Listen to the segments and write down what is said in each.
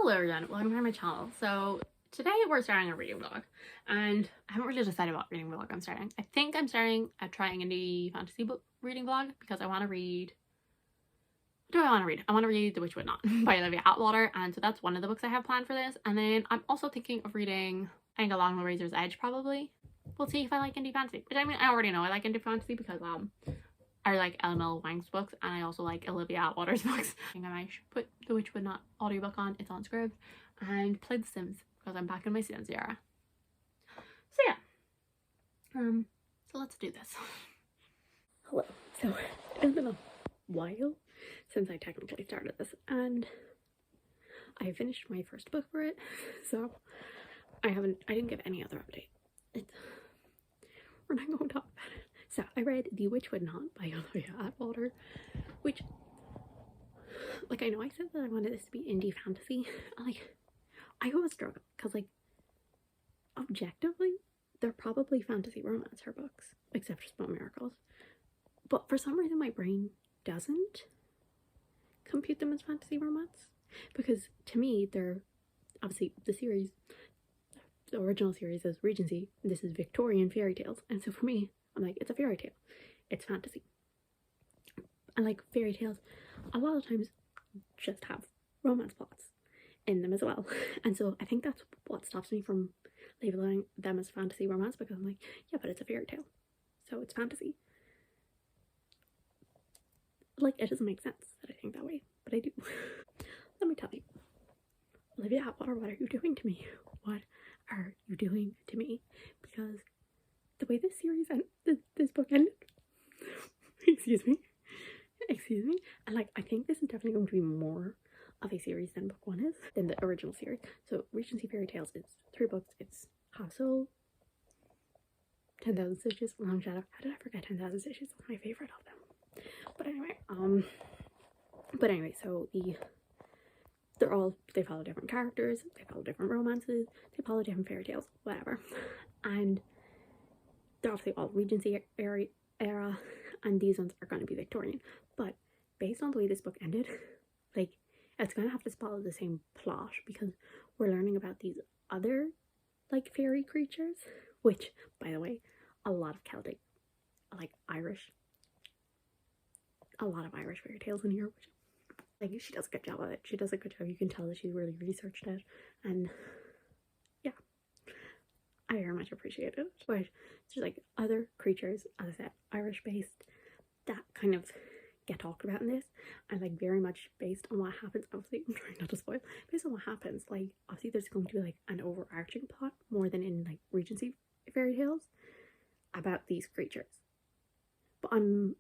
Hello again, welcome to my channel. So today we're starting a reading vlog, and I haven't really decided what reading vlog I'm starting. I think I'm starting a trying indie fantasy book reading vlog because I want to read. What do I want to read? I want to read The Witch Would Not by Olivia Atwater, and so that's one of the books I have planned for this. And then I'm also thinking of reading, I think, Along the Razor's Edge probably. We'll see if I like indie fantasy, which I mean I already know I like indie fantasy because I like LML Wang's books, and I also like Olivia Atwater's books. I think I might put The Witch Would Not audiobook on, it's on SCRIBD, and play The Sims because I'm back in my Sims era. So yeah, so let's do this. Hello. So it's been a while since I technically started this, and I finished my first book for it, so I didn't give any other update. We're not going to talk about it. So I read The Witch Would Not by Olivia Atwater, which, like, I know I said that I wanted this to be indie fantasy. I always struggle because, like, objectively, they're probably fantasy romance, her books, except for Small Miracles. But for some reason, my brain doesn't compute them as fantasy romance, because to me, they're obviously the original series is Regency, and this is Victorian fairy tales, and so for me, I'm like, it's a fairy tale, it's fantasy. And like fairy tales a lot of times just have romance plots in them as well, and so I think that's what stops me from labeling them as fantasy romance, because I'm like, yeah, but it's a fairy tale, so it's fantasy. Like, it doesn't make sense that I think that way, but I do. Let me tell you, Olivia Atwater, what are you doing to me? What are you doing to me? Because the way this series and this book ended, excuse me, and like, I think this is definitely going to be more of a series than book one is, than the original series. So Regency Fairy Tales is 3 books. It's Half Soul, 10,000 Stitches, Long Shadow. How did I forget 10,000 Stitches? It's my favorite of them. But anyway, so they follow different characters, they follow different romances, they follow different fairy tales, whatever, and they're obviously all Regency era, and these ones are going to be Victorian. But based on the way this book ended, like, it's going to have to follow the same plot, because we're learning about these other, like, fairy creatures, which, by the way, a lot of Celtic, like, a lot of Irish fairy tales in here, which, like, she does a good job of it. She does a good job. You can tell that she's really researched it, and yeah, I very much appreciate it. But it's just like other creatures, as I said, Irish based, that kind of get talked about in this, and like very much based on what happens. Obviously, I'm trying not to spoil. Based on what happens, like, obviously there's going to be like an overarching plot more than in like Regency fairy tales about these creatures. But I'm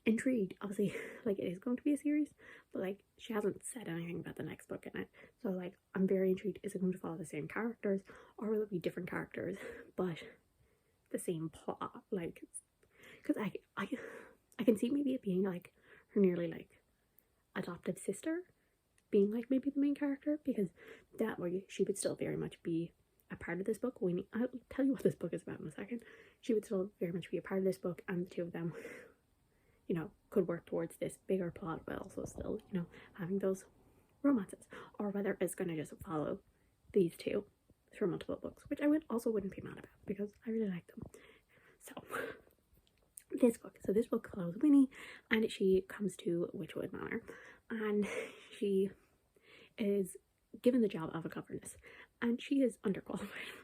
intrigued. Obviously, like, it is going to be a series, but like, she hasn't said anything about the next book in it, so like, I'm very intrigued. Is it going to follow the same characters, or will it be different characters but the same plot? Like, because I can see maybe it being like her nearly like adopted sister being like maybe the main character, because that way she would still very much be a part of this book. I'll tell you what this book is about in a second. She would still very much be a part of this book, and the two of them, you know, could work towards this bigger plot, but also still, you know, having those romances. Or whether it's going to just follow these two through multiple books, which I wouldn't be mad about, because I really like them. So this book follows Winnie, and she comes to Witchwood Manor, and she is given the job of a governess, and she is underqualified,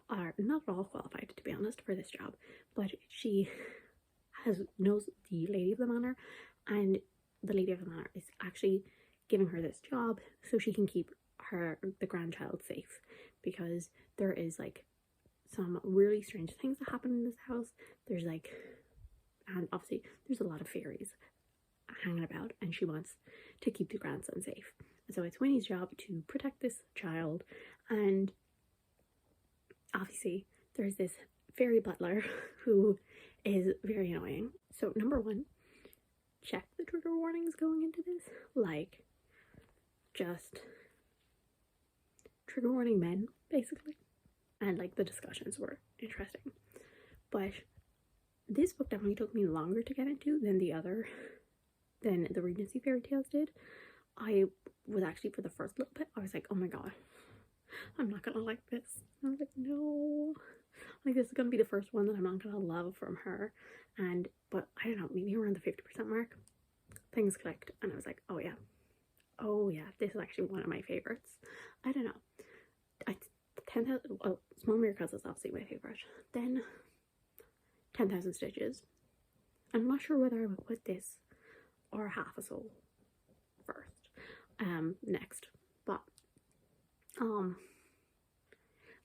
or not at all qualified, to be honest, for this job, but she knows the lady of the manor, and the lady of the manor is actually giving her this job so she can keep the grandchild safe, because there is like some really strange things that happen in this house. There's like, and obviously there's a lot of fairies hanging about, and she wants to keep the grandson safe, and so it's Winnie's job to protect this child. And obviously there's this fairy butler who is very annoying. So number one, check the trigger warnings going into this. Like, just trigger warning men, basically. And like, the discussions were interesting, but this book definitely took me longer to get into than the Regency fairy tales did. I was actually, for the first little bit, I was like, oh my god, I'm not gonna like this. And I was like, no, like this is gonna be the first one that I'm not gonna love from her. And but I don't know, maybe around the 50% mark, things clicked, and I was like, oh yeah, this is actually one of my favorites. I don't know. 10,000, well, Small Miracles is obviously my favorite. Then 10,000 Stitches. I'm not sure whether I would put this or Half a Soul first. Next. But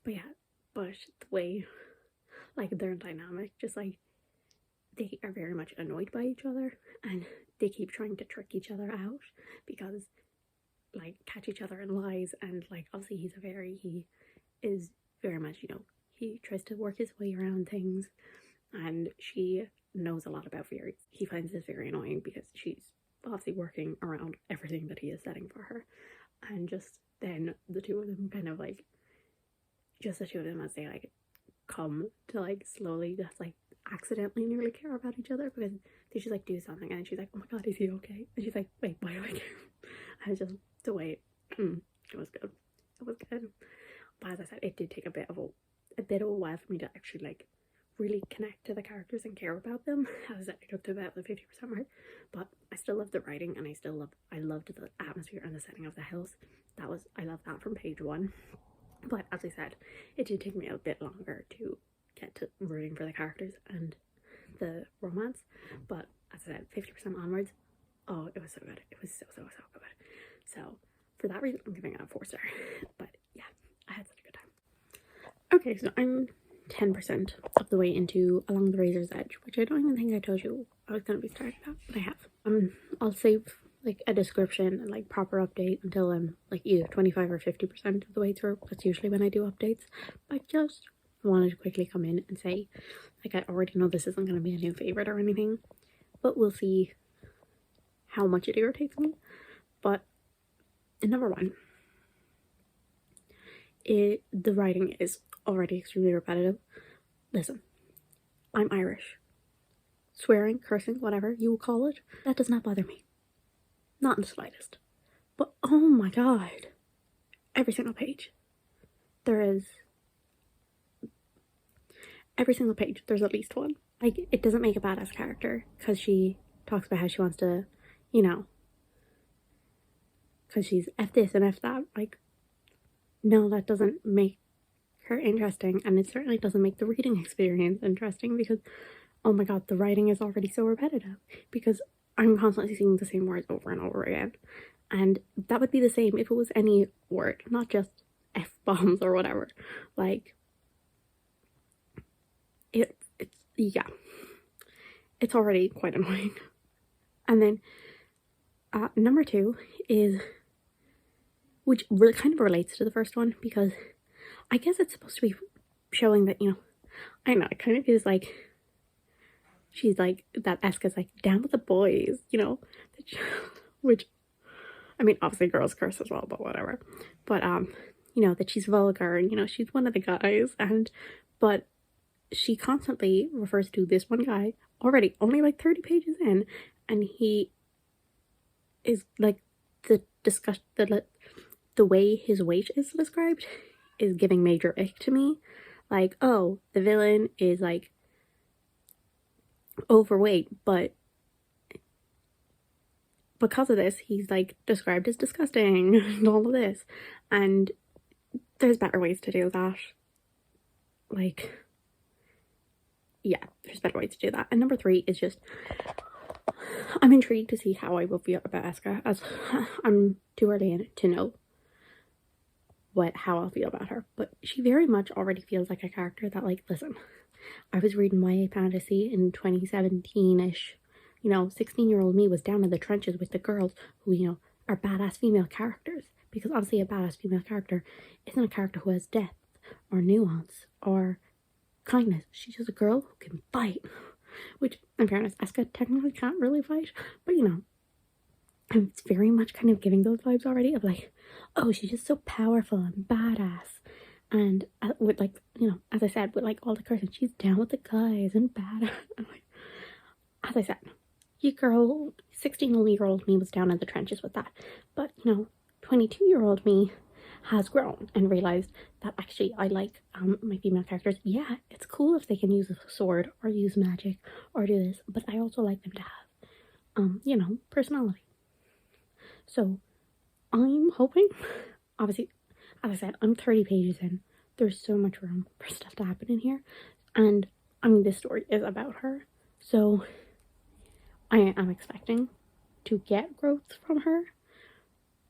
yeah, but the way, like, their dynamic, just like, they are very much annoyed by each other, and they keep trying to trick each other out, because, like, catch each other in lies, and, like, obviously he is very much, you know, he tries to work his way around things, and she knows a lot about fairies. He finds this very annoying because she's obviously working around everything that he is setting for her, and just then the two of them kind of like, just the two of them as they like come to like slowly just like accidentally nearly care about each other, because they just like do something and she's like, oh my god, is he okay? And she's like, wait, why do I care? And it's just the way it was good. It was good. But as I said, it did take a bit of a while for me to actually like really connect to the characters and care about them. As I said, I took to about the 50% mark, but I still loved the writing, and I loved the atmosphere and the setting of the house. I love that from page one. But as I said, it did take me a bit longer to get to rooting for the characters and the romance. But as I said, 50% onwards, oh, it was so good. It was so good. So for that reason, I'm giving it a 4-star. But yeah, I had such a good time. Okay, so I'm 10% of the way into Along the Razor's Edge, which I don't even think I told you I was going to be starting that, but I have. I'll save like a description and like proper update until I'm like either 25 or 50% of the way through. That's usually when I do updates. I just wanted to quickly come in and say, like, I already know this isn't going to be a new favorite or anything, but we'll see how much it irritates me. But in number one, the writing is already extremely repetitive. Listen, I'm Irish. Swearing, cursing, whatever you will call it, that does not bother me. Not in the slightest. But oh my god, every single page there's at least one. Like, it doesn't make a badass character because she talks about how she wants to, you know, because she's F this and F that. Like, no, that doesn't make her interesting, and it certainly doesn't make the reading experience interesting, because oh my god, the writing is already so repetitive, because I'm constantly seeing the same words over and over again. And that would be the same if it was any word, not just F-bombs or whatever. Like, it's already quite annoying. And then number two is, which really kind of relates to the first one, because I guess it's supposed to be showing that, you know, I don't know, it kind of is like, she's like, that Eska's like, down with the boys, you know, which, I mean, obviously girls curse as well, but whatever. But, you know, that she's vulgar, and, you know, she's one of the guys, but she constantly refers to this one guy, already only like 30 pages in, and he is like, the way his weight is described is giving major ick to me. Like, oh, the villain is like overweight, but because of this he's like described as disgusting and all of this, and there's better ways to do that. Like, yeah, there's better ways to do that. And number three is just, I'm intrigued to see how I will feel about Eska, as I'm too early in it to know how I'll feel about her, but she very much already feels like a character that, like, listen, I was reading YA fantasy in 2017-ish, you know, 16-year-old me was down in the trenches with the girls who, you know, are badass female characters, because obviously a badass female character isn't a character who has depth or nuance or kindness. She's just a girl who can fight, which, in fairness, Eska technically can't really fight, but, you know, and it's very much kind of giving those vibes already of like, oh, she's just so powerful and badass, and with, like, you know, as I said, with like all the cursing, she's down with the guys and badass. And like, as I said, you girl 16-year-old me was down in the trenches with that. But, you know, 22-year-old me has grown and realized that actually I like my female characters. Yeah, it's cool if they can use a sword or use magic or do this, but I also like them to have, you know, personality. So I'm hoping, obviously, as I said, I'm 30 pages in. There's so much room for stuff to happen in here. And, I mean, this story is about her. So I am expecting to get growth from her.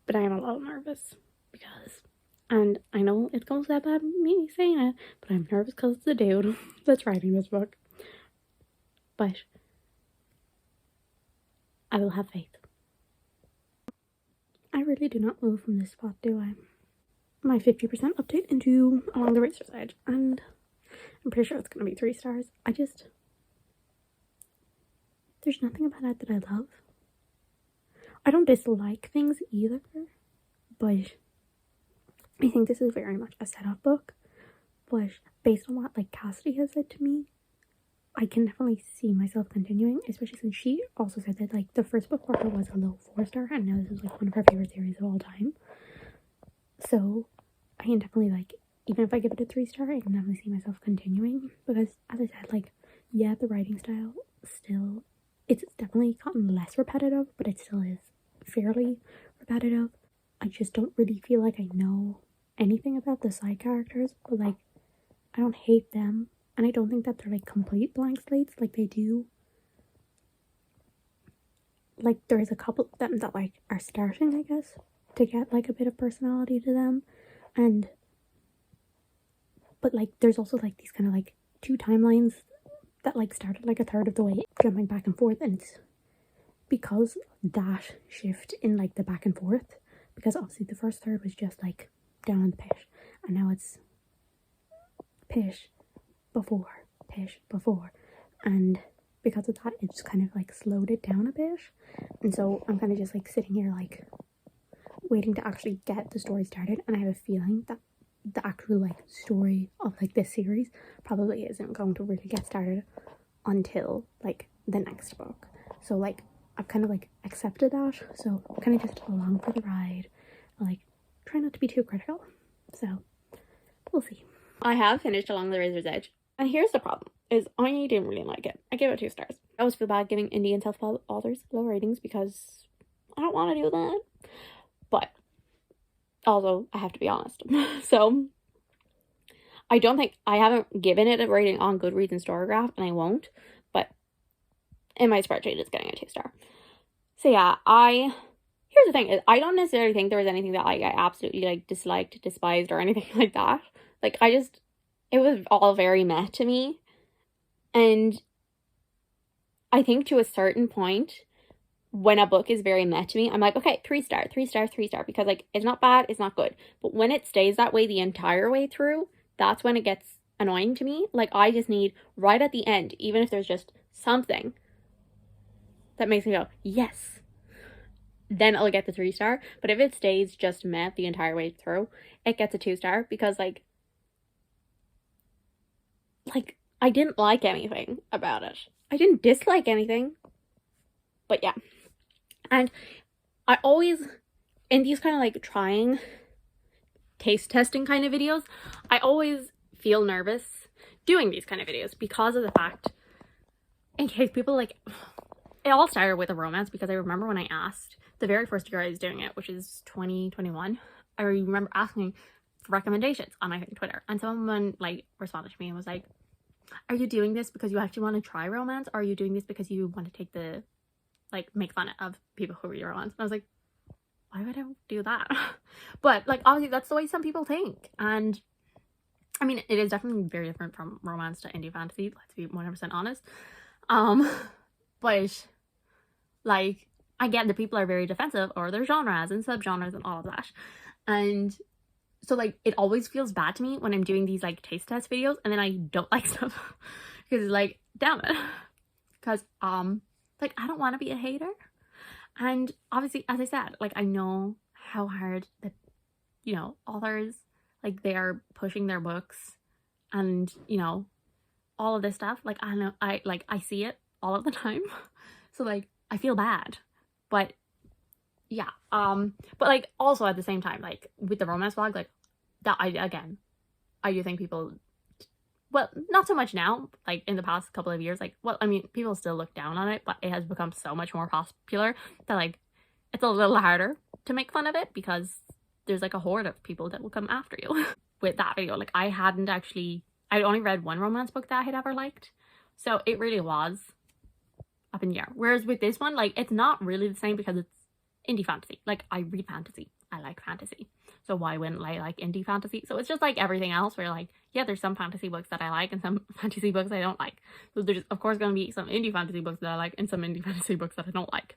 But I am a little nervous because, and I know it's going to sound bad me saying it, but I'm nervous because it's the dude that's writing this book. But I will have faith. I really do not move from this spot, do I? My 50% update into Along the Razor's Edge, and I'm pretty sure it's going to be 3 stars. There's nothing about it that I love. I don't dislike things either, but I think this is very much a setup book. But based on what like Cassidy has said to me, I can definitely see myself continuing, especially since she also said that like the first book for her was a low 4-star, and now this is like one of her favorite series of all time. So I can definitely, like, even if I give it a 3-star, I can definitely see myself continuing, because as I said, like, yeah, the writing style still, it's definitely gotten less repetitive, but it still is fairly repetitive. I just don't really feel like I know anything about the side characters, but like, I don't hate them, and I don't think that they're like complete blank slates like they do. Like, there's a couple of them that like are starting, I guess, to get like a bit of personality to them, but like there's also like these kind of like 2 timelines that like started like a third of the way jumping back and forth, and it's because that shift in like the back and forth, because obviously the first third was just like down on the pish, and now it's pish before, and because of that it just kind of like slowed it down a bit, and so I'm kind of just like sitting here like waiting to actually get the story started, and I have a feeling that the actual like story of like this series probably isn't going to really get started until like the next book. So like I've kind of like accepted that, so I'm kind of just along for the ride, like try not to be too critical. So we'll see. I have finished Along the Razor's Edge, and here's the problem, is I didn't really like it. I gave it 2 stars. I always feel bad giving indie and self-help authors low ratings because I don't want to do that, but also I have to be honest. So I haven't given it a rating on Goodreads and Storygraph, and I won't, but in my spreadsheet it's getting a 2-star. So yeah, here's the thing, is I don't necessarily think there was anything that like I absolutely like disliked, despised, or anything like that. Like, it was all very meh to me, and I think to a certain point, when a book is very meh to me, I'm like, okay, 3 star, because like it's not bad, it's not good. But when it stays that way the entire way through, that's when it gets annoying to me. Like, I just need right at the end, even if there's just something that makes me go, yes, then I'll get the 3 star. But if it stays just meh the entire way through, it gets a 2 star, because like I didn't like anything about it. I didn't dislike anything, but yeah. And I always, in these kind of like trying taste testing kind of videos, I always feel nervous doing these kind of videos, because of the fact, in case people like, it all started with a romance, because I remember when I asked the very first year I was doing it, which is 2021, I remember asking for recommendations on, I think, Twitter, and someone like responded to me and was like, are you doing this because you actually want to try romance, or are you doing this because you want to take the, like, make fun of people who read romance? And I was like, why would I do that? But like, obviously that's the way some people think, and I mean, it is definitely very different from romance to indie fantasy, let's be 100% honest. But like, I get that people are very defensive over their genres and subgenres and all of that, and so like it always feels bad to me when I'm doing these like taste test videos and then I don't like stuff, because it's like, damn it, because like I don't want to be a hater. And obviously, as I said, like I know how hard that, you know, authors, like they are pushing their books and, you know, all of this stuff. Like I know, I see it all of the time. So like I feel bad But yeah, but like also at the same time, like with the romance blog, like that I do think people, well, not so much now, like in the past couple of years, like, well, I mean, people still look down on it, but it has become so much more popular that like it's a little harder to make fun of it because there's like a horde of people that will come after you. With that video, like I'd only read one romance book that I had ever liked, so it really was up in the air. Whereas with this one, like it's not really the same because it's indie fantasy. Like I read fantasy, I like fantasy, so why wouldn't I like indie fantasy? So it's just like everything else where like, yeah, there's some fantasy books that I like and some fantasy books I don't like. So there's of course going to be some indie fantasy books that I like and some indie fantasy books that I don't like.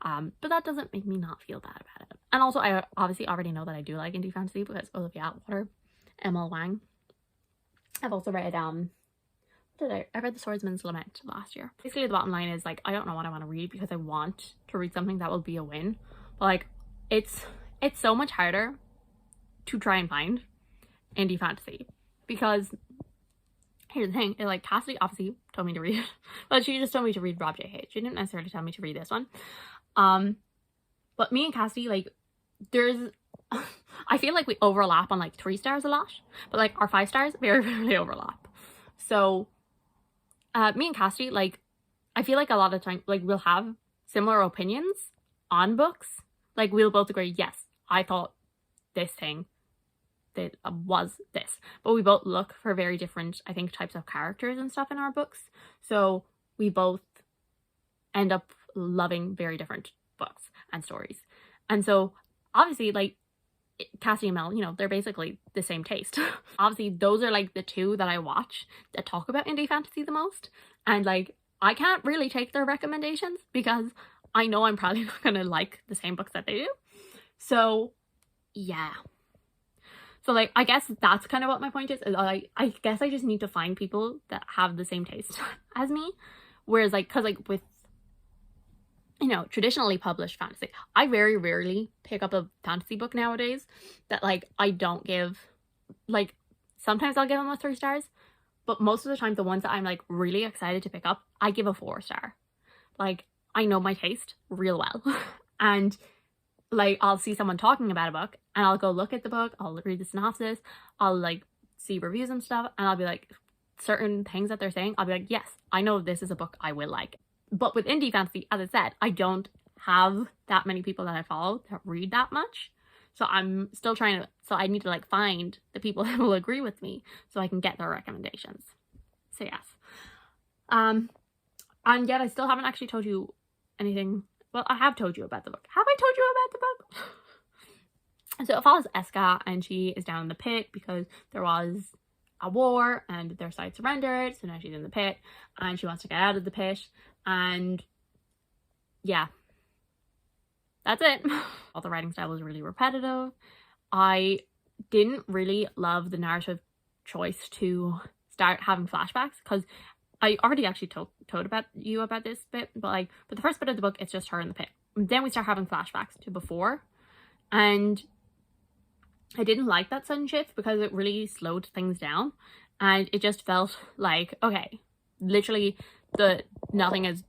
But that doesn't make me not feel bad about it. And also I obviously already know that I do like indie fantasy because Olivia Atwater, Emma Wang. I've also read I read The Swordsman's Lament last year. Basically the bottom line is like I don't know what I want to read because I want to read something that will be a win. But like it's so much harder to try and find indie fantasy because here's the thing, like Cassidy obviously told me to read it, but she just told me to read Rob J. Hayes. She didn't necessarily tell me to read this one. But me and Cassidy, like there's I feel like we overlap on like 3 stars a lot, but like our 5 stars very rarely overlap. So me and Cassidy, like I feel like a lot of time like we'll have similar opinions on books. Like we'll both agree, yes, I thought this thing that was this, but we both look for very different, I think, types of characters and stuff in our books, so we both end up loving very different books and stories. And so obviously like Cassie and Mel, you know, they're basically the same taste. Obviously those are like the 2 that I watch that talk about indie fantasy the most, and like I can't really take their recommendations because I know I'm probably not gonna like the same books that they do. So yeah, so like I guess that's kind of what my point is. I guess I just need to find people that have the same taste as me. Whereas like, because like with, you know, traditionally published fantasy, I very rarely pick up a fantasy book nowadays that like I don't give, like sometimes I'll give them a 3 stars, but most of the time the ones that I'm like really excited to pick up, I give a 4 star. Like I know my taste real well. And like I'll see someone talking about a book and I'll go look at the book, I'll read the synopsis, I'll like see reviews and stuff, and I'll be like, certain things that they're saying, I'll be like, yes, I know this is a book I will like. But with indie fantasy, as I said, I don't have that many people that I follow that read that much. So I'm still trying to, so I need to like find the people that will agree with me so I can get their recommendations. So yes. And yet I still haven't actually told you anything. Well, I have told you about the book. Have I told you about the book? So it follows Eska, and she is down in the pit because there was a war and their side surrendered. So now she's in the pit and she wants to get out of the pit. And yeah, that's it. All the writing style was really repetitive. I didn't really love the narrative choice to start having flashbacks because I already actually told about this bit, but like, but the first bit of the book, it's just her in the pit. And then we start having flashbacks to before, and I didn't like that sudden shift because it really slowed things down, and it just felt like, okay, literally nothing is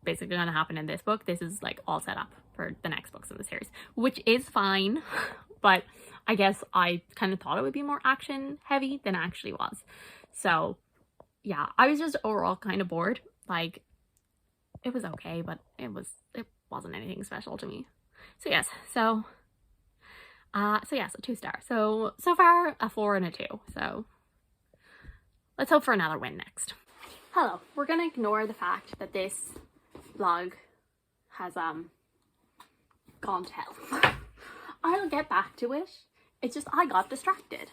basically going to happen in this book. This is like all set up for the next books in the series, which is fine, but I guess I kind of thought it would be more action heavy than it actually was. So yeah, I was just overall kind of bored. Like, it was okay, but it wasn't anything special to me. So yes, so yes, a 2 star. So far a 4 and a 2. So let's hope for another win next. Hello, we're gonna ignore the fact that this vlog has gone to hell. I'll get back to it. It's just I got distracted.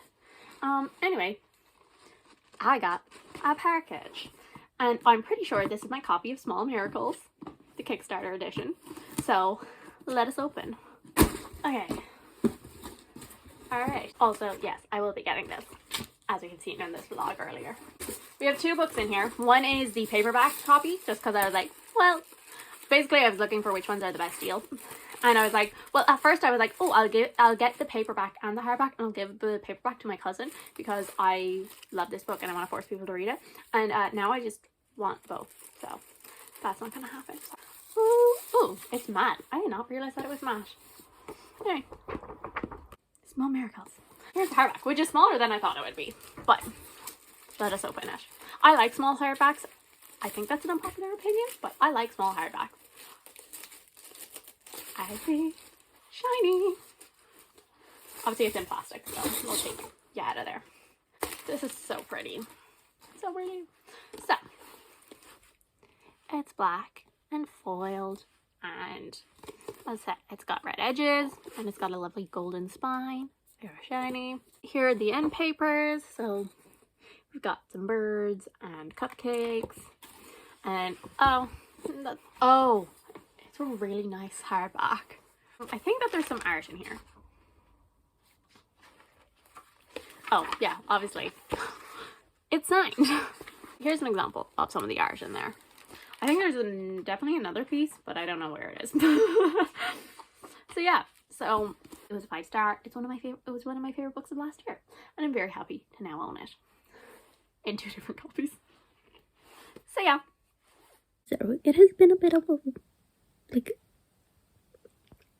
Anyway, I got a package, and I'm pretty sure this is my copy of Small Miracles, the Kickstarter edition. So let us open. Okay. Alright. Also, yes, I will be getting this, as you can see in this vlog earlier. We have 2 books in here. One is the paperback copy, just because I was like, well, basically I was looking for which ones are the best deal. And I was like, well, at first I was like, oh, I'll get the paperback and the hardback, and I'll give the paperback to my cousin because I love this book and I want to force people to read it. And now I just want both, so that's not gonna happen. Oh, it's matte. I did not realize that it was matte. Okay. Small miracles. Here's the hardback, which is smaller than I thought it would be. But let us open it. I like small hardbacks. I think that's an unpopular opinion, but I like small hardbacks. I see. Shiny. Obviously it's in plastic, so we'll take you out of there. This is so pretty. So pretty. So, it's black and foiled, and as I said, it's got red edges, and it's got a lovely golden spine. Very shiny. Here are the end papers. So we've got some birds and cupcakes, and oh, it's a really nice hardback. I think that there's some art in here. Oh yeah, obviously it's signed. Here's an example of some of the art in there. I think there's definitely another piece, but I don't know where it is. So yeah, so it was a 5-star. It's one of my favorite. It was one of my favorite books of last year, and I'm very happy to now own it in 2 different copies. So yeah. So it has been a bit of a, like,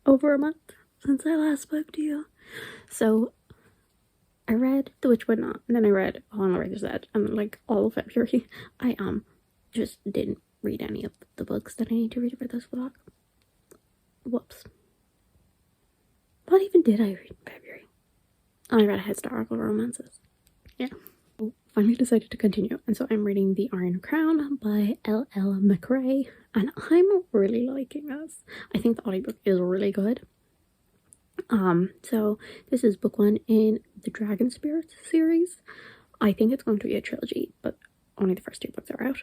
over a month since I last spoke to you. So I read The Witch Would Not, and then I read On the Razor's Edge, and then, like, all of February, I just didn't read any of the books that I need to read for this vlog. Whoops. What even did I read in February? I read historical romances. Yeah. Finally decided to continue, and so I'm reading The Iron Crown by L.L. McRae, and I'm really liking this. I think the audiobook is really good. So this is book 1 in the Dragon Spirits series. I think it's going to be a trilogy, but only the first 2 books are out.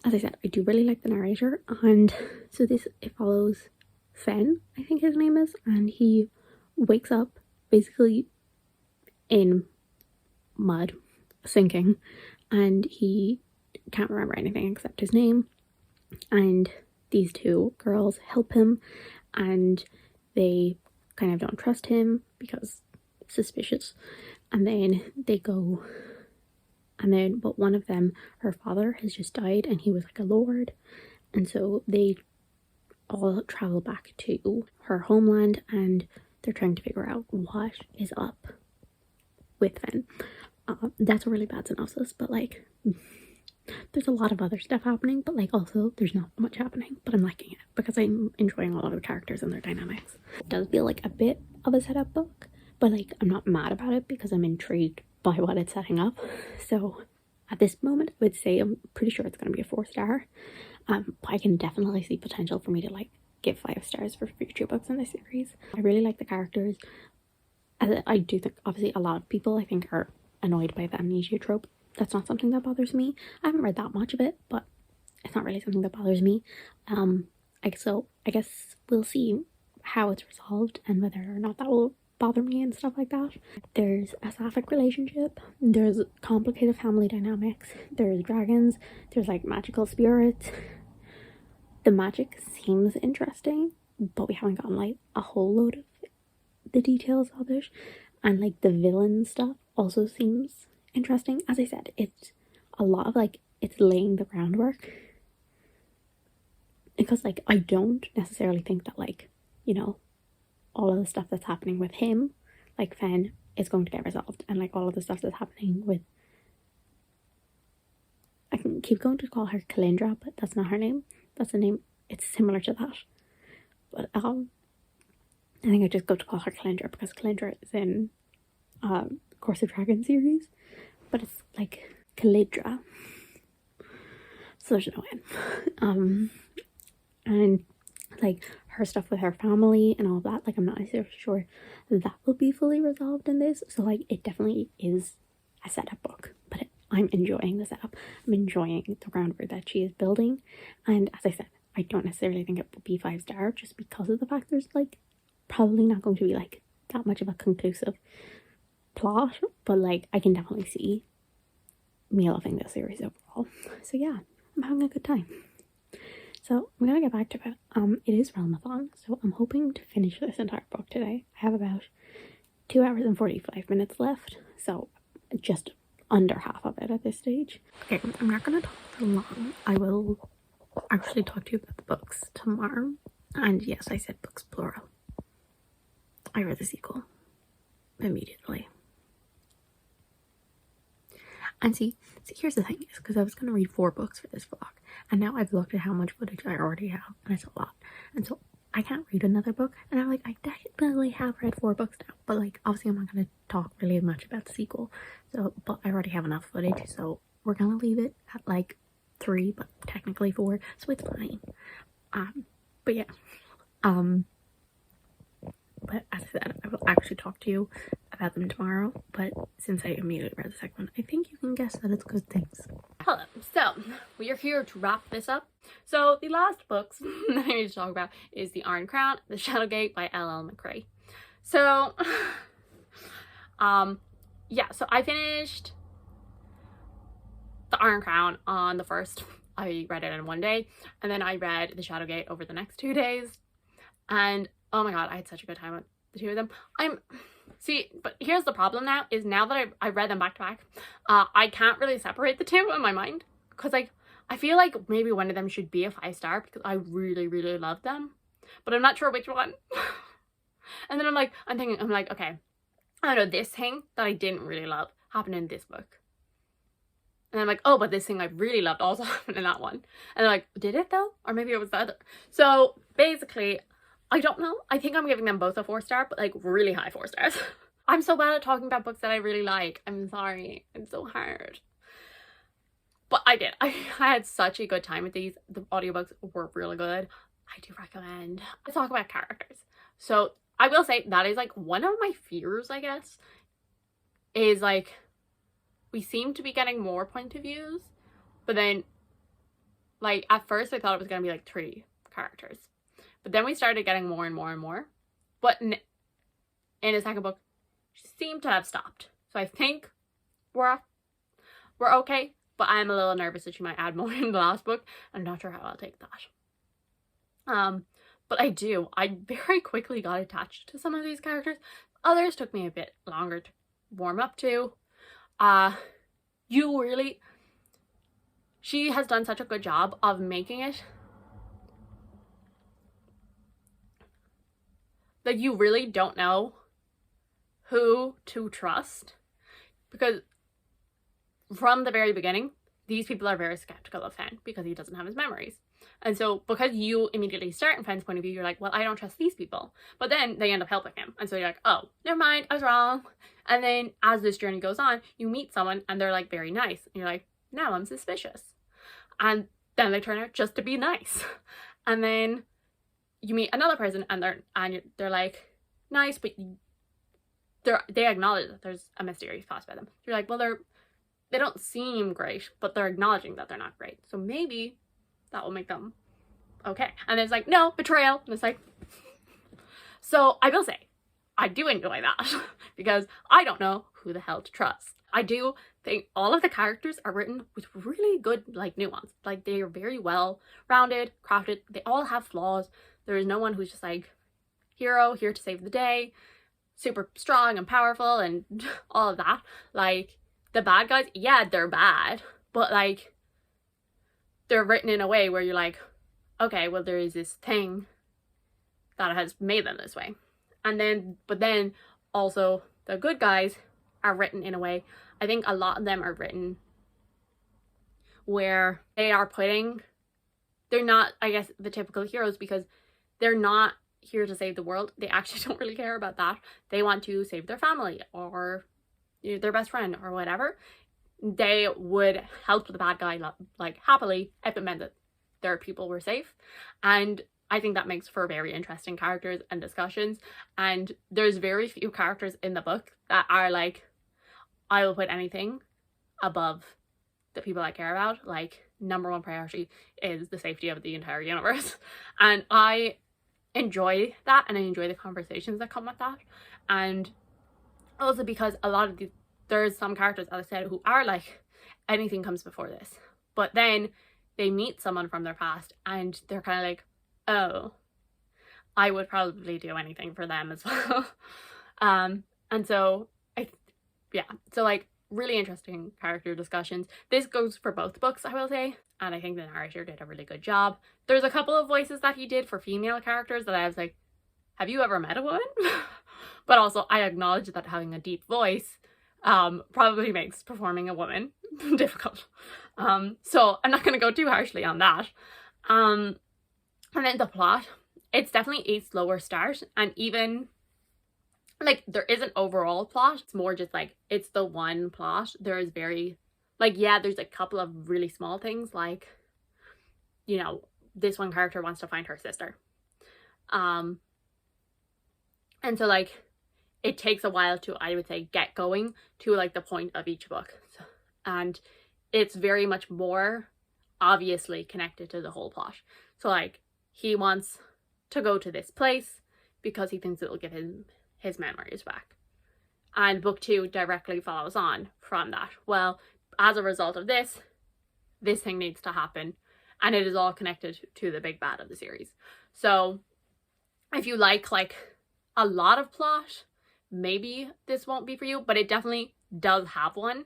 As I said, I do really like the narrator, and so it follows Fen, I think his name is, and he wakes up basically in mud, sinking, and he can't remember anything except his name, and these 2 girls help him, and they kind of don't trust him because suspicious, and then they go, and then but one of them, her father has just died, and he was like a lord, and so they all travel back to her homeland, and they're trying to figure out what is up with Fen. That's a really bad synopsis, but like there's a lot of other stuff happening, but like also there's not much happening, but I'm liking it because I'm enjoying a lot of the characters and their dynamics. It does feel like a bit of a setup book, but like I'm not mad about it because I'm intrigued by what it's setting up. So at this moment I would say I'm pretty sure it's going to be a 4-star. But I can definitely see potential for me to like give 5 stars for future books in this series. I really like the characters. I do think obviously a lot of people I think are annoyed by the amnesia trope. That's not something that bothers me. I haven't read that much of it, but it's not really something that bothers me. So I guess we'll see how it's resolved and whether or not that will bother me and stuff like that. There's a sapphic relationship, there's complicated family dynamics, there's dragons, there's like magical spirits. The magic seems interesting, but we haven't gotten like a whole load of the details of it, and like the villain stuff also seems interesting. As I said, it's a lot of like, it's laying the groundwork, because like I don't necessarily think that like, you know, all of the stuff that's happening with him, like Fen, is going to get resolved, and like all of the stuff that's happening with, I can keep going to call her Kalindra, but that's not her name. That's a name, it's similar to that, but I think I just go to call her Kalindra because Kalindra is in Course of Dragon series, but it's like Kalidra, so there's no N. And like her stuff with her family and all that, like I'm not necessarily sure that will be fully resolved in this. So like it definitely is a setup book, but I'm enjoying the setup. I'm enjoying the groundwork that she is building, and as I said, I don't necessarily think it will be 5-star just because of the fact there's like probably not going to be like that much of a conclusive plot, but like I can definitely see me loving this series overall. So yeah, I'm having a good time. So I'm gonna get back to it. It is Realmathon, so I'm hoping to finish this entire book today. I have about 2 hours and 45 minutes left, so just under half of it at this stage. Okay, I'm not gonna talk for long. I will actually talk to you about the books tomorrow. And yes, I said books plural. I read the sequel immediately. And see, here's the thing, is because I was going to read 4 books for this vlog, and now I've looked at how much footage I already have, and it's a lot. And so I can't read another book, and I'm like, I definitely have read 4 books now, but like, obviously I'm not going to talk really much about the sequel, so, but I already have enough footage, so we're going to leave it at like 3, but technically 4, so it's fine. But yeah, but as I said, I will actually talk to you about them tomorrow, but since I immediately read the second one, I think you can guess that it's good things. Hello, so we are here to wrap this up. So the last books that I need to talk about is The Iron Crown, The Shadowgate by L.L. McCrae. So, yeah, so I finished The Iron Crown on the 1st. I read it in one day, and then I read The Shadowgate over the next 2 days, and oh my god, I had such a good time with the 2 of them. See, but here's the problem now, is now that I read them back to back, I can't really separate the 2 in my mind, because like, I feel like maybe one of them should be a 5-star, because I really, really love them, but I'm not sure which one. And then I'm like, okay, I know this thing that I didn't really love happened in this book. And I'm like, oh, but this thing I really loved also happened in that one. And I'm like, did it though? Or maybe it was the other. So basically, I don't know. I think I'm giving them both a 4-star, but like really high 4 stars. I'm so bad at talking about books that I really like. I'm sorry. It's so hard. But I did. I had such a good time with these. The audiobooks were really good. I do recommend. Let's talk about characters. So I will say that is like one of my fears, I guess, is like we seem to be getting more point of views, but then like at first I thought it was going to be like 3 characters. But then we started getting more and more and more. But in the second book, she seemed to have stopped. So I think we're okay. But I'm a little nervous that she might add more in the last book. I'm not sure how I'll take that. But I very quickly got attached to some of these characters. Others took me a bit longer to warm up to. She has done such a good job of making it that you really don't know who to trust, because from the very beginning, these people are very skeptical of Fen because he doesn't have his memories. And so because you immediately start in Fen's point of view, you're like, well, I don't trust these people. But then they end up helping him. And so you're like, oh, never mind, I was wrong. And then as this journey goes on, you meet someone and they're like very nice. And you're like, now I'm suspicious. And then they turn out just to be nice. And then you meet another person and they're like nice, but they acknowledge that there's a mysterious past by them. You're like, well, they don't seem great, but they're acknowledging that they're not great. So maybe that will make them okay. And it's like, no, betrayal. And it's like, so I will say, I do enjoy that because I don't know who the hell to trust. I do think all of the characters are written with really good like nuance. Like they are very well rounded, crafted. They all have flaws. There is no one who's just like hero here to save the day, super strong and powerful and all of that. Like the bad guys, yeah, they're bad, but like they're written in a way where you're like, okay, well, there is this thing that has made them this way. But then also the good guys are written in a way, I think a lot of them are written where they're not, I guess, the typical heroes, because they're not here to save the world. They actually don't really care about that. They want to save their family or their best friend or whatever. They would help the bad guy like happily if it meant that their people were safe. And I think that makes for very interesting characters and discussions. And there's very few characters in the book that are like, I will put anything above the people I care about. Like, #1 priority is the safety of the entire universe. And I enjoy that, and I enjoy the conversations that come with that. And also because a lot of there's some characters, as I said, who are like, anything comes before this. But then they meet someone from their past and they're kind of like, oh, I would probably do anything for them as well. And so so like really interesting character discussions. This goes for both books, I will say, and I think the narrator did a really good job. There's a couple of voices that he did for female characters that I was like, have you ever met a woman? But also I acknowledge that having a deep voice probably makes performing a woman difficult. So I'm not going to go too harshly on that. And then the plot, it's definitely a slower start, and even like there is an overall plot. It's more just like it's the one plot. There is very like, yeah, there's a couple of really small things like, you know, this one character wants to find her sister. And so like it takes a while to, I would say, get going to like the point of each book. And it's very much more obviously connected to the whole plot. So like he wants to go to this place because he thinks it will give him his memories back. And book 2 directly follows on from that. Well, as a result of this thing needs to happen, and it is all connected to the big bad of the series. So if you like a lot of plot, maybe this won't be for you, but it definitely does have one,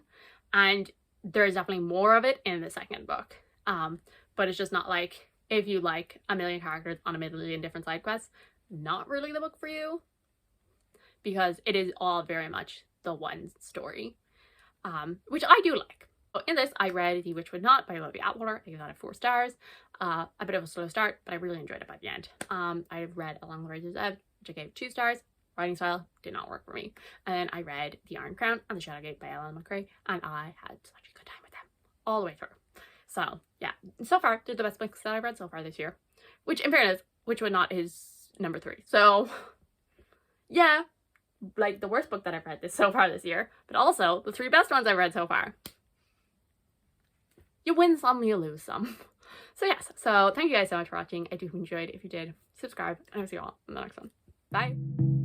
and there's definitely more of it in the second book. But it's just not like, if you like a million characters on a million different side quests, not really the book for you, because it is all very much the one story, which I do like. So in this, I read The Witch Would Not by Olivia Atwater. I gave that 4 stars. A bit of a slow start, but I really enjoyed it by the end. I read Along the Razor's Edge, which I gave 2 stars. Writing style did not work for me. And then I read The Iron Crown and The Shadowgate by Ellen McCrae, and I had such a good time with them all the way through. So yeah, so far they're the best books that I've read so far this year, which in fairness, Witch Would Not is number 3. So yeah, like the worst book that I've read so far this year, but also the 3 best ones I've read so far. You win some, you lose some. So yes, so thank you guys so much for watching. I do enjoyed it. If you did, subscribe, and I'll see you all in the next one. Bye.